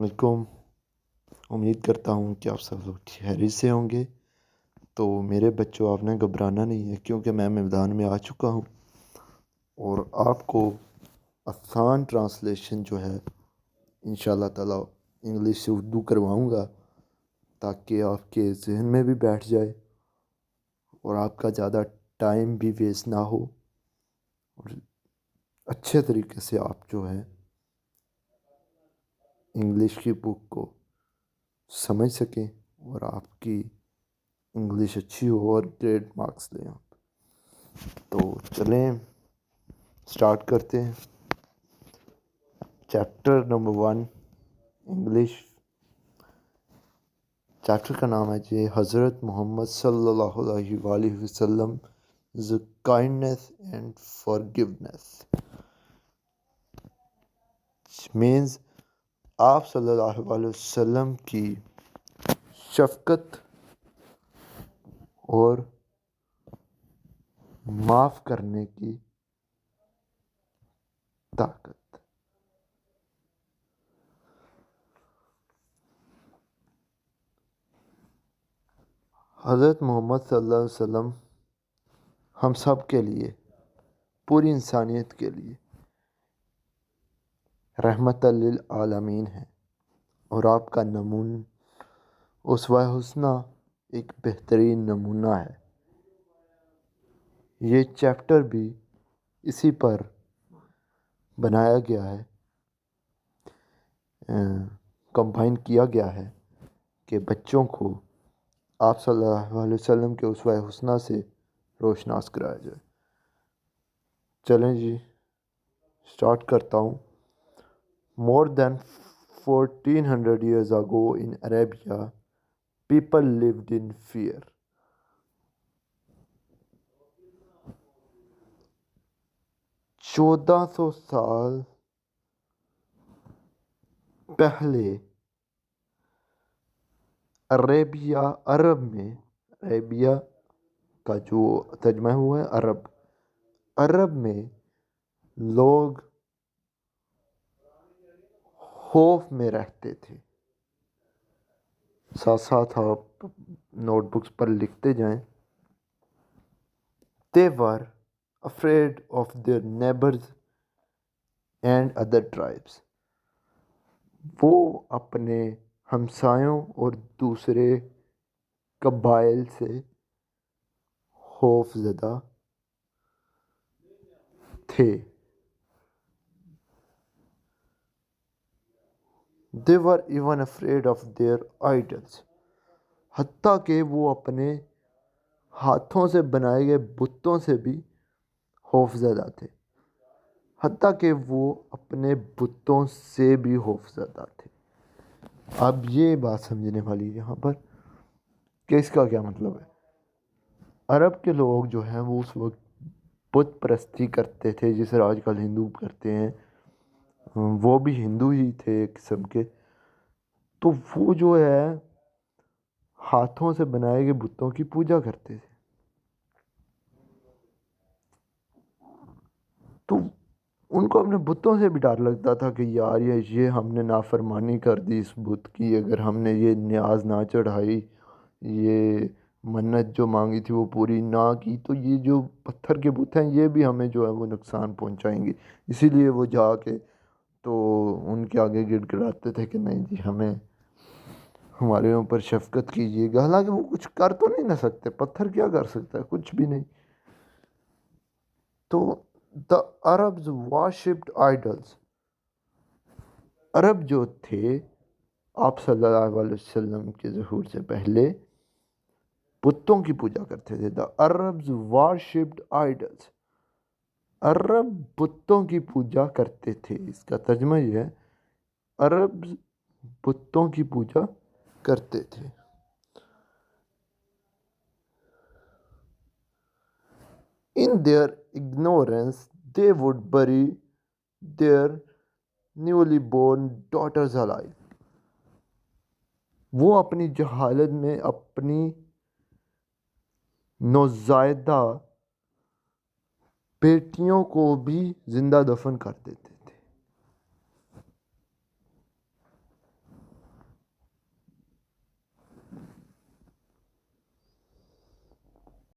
علیکم۔ امید کرتا ہوں کہ آپ سب لوگ خیریت سے ہوں گے۔ تو میرے بچوں، آپ نے گھبرانا نہیں ہے کیونکہ میں میدان میں آ چکا ہوں اور آپ کو آسان ٹرانسلیشن جو ہے انشاءاللہ تعالی انگلش سے اردو کرواؤں گا تاکہ آپ کے ذہن میں بھی بیٹھ جائے اور آپ کا زیادہ ٹائم بھی ویسٹ نہ ہو اور اچھے طریقے سے آپ جو ہے انگلش کی بک کو سمجھ سکیں اور آپ کی انگلش اچھی ہو اور گریڈ مارکس لیں آپ۔ تو چلیں سٹارٹ کرتے ہیں۔ Chapter number 1 English. چیپٹر کا نام ہے جی حضرت محمد صلی اللہ علیہ وآلہ وسلم the kindness and forgiveness، means آپ صلی اللہ علیہ وسلم کی شفقت اور معاف کرنے کی طاقت۔ حضرت محمد صلی اللہ علیہ وسلم ہم سب کے لیے، پوری انسانیت کے لیے رحمت للعالمین ہے اور آپ کا اسوہ حسنہ ایک بہترین نمونہ ہے۔ یہ چیپٹر بھی اسی پر بنایا گیا ہے، کمبائن کیا گیا ہے کہ بچوں کو آپ صلی اللہ علیہ وسلم کے اسوہ حسنہ سے روشناس کرایا جائے۔ چلیں جی سٹارٹ کرتا ہوں۔ More than 1400 years ago in Arabia, people lived in fear. 1400 سال پہلے عربیہ کا جو ترجمہ ہوا ہے عرب میں لوگ خوف میں رہتے تھے۔ ساتھ ساتھ آپ نوٹ بکس پر لکھتے جائیں۔ They were afraid of their neighbors and other tribes۔ وہ اپنے ہمسایوں اور دوسرے قبائل سے خوف زدہ تھے۔ They were even afraid of their idols۔ حتیٰ کہ وہ اپنے ہاتھوں سے بنائے گئے بتوں سے بھی خوف زدہ تھے۔ حتیٰ کہ وہ اپنے بتوں سے بھی خوف زدہ تھے۔ اب یہ بات سمجھنے والی یہاں پر کہ اس کا کیا مطلب ہے۔ عرب کے لوگ جو ہیں وہ اس وقت بت پرستی کرتے تھے، جسے آج کل ہندو کرتے ہیں۔ وہ بھی ہندو ہی تھے ایک قسم کے۔ تو وہ جو ہے ہاتھوں سے بنائے گئے بتوں کی پوجا کرتے تھے۔ تو ان کو اپنے بتوں سے بھی ڈر لگتا تھا کہ یار یہ ہم نے نافرمانی کر دی اس بت کی، اگر ہم نے یہ نیاز نہ چڑھائی، یہ منت جو مانگی تھی وہ پوری نہ کی، تو یہ جو پتھر کے بت ہیں یہ بھی ہمیں جو ہے وہ نقصان پہنچائیں گے۔ اسی لیے وہ جا کے تو ان کے آگے گڑ گڑاتے تھے کہ نہیں جی ہمارے اوپر شفقت کیجیے گا۔ حالانکہ وہ کچھ کر تو نہیں نہ سکتے، پتھر کیا کر سکتا ہے، کچھ بھی نہیں۔ تو the Arabs worshipped idols۔ عرب جو تھے آپ صلی اللہ علیہ وسلم کے ظہور سے پہلے بتوں کی پوجا کرتے تھے۔ the Arabs worshipped idols۔ عرب بتوں کی پوجا کرتے تھے۔ اس کا ترجمہ یہ ہے عرب بتوں کی پوجا کرتے تھے۔ In their ignorance they would bury their newly born daughters alive۔ وہ اپنی جہالت میں اپنی نوزائیدہ بیٹیوں کو بھی زندہ دفن کر دیتے تھے۔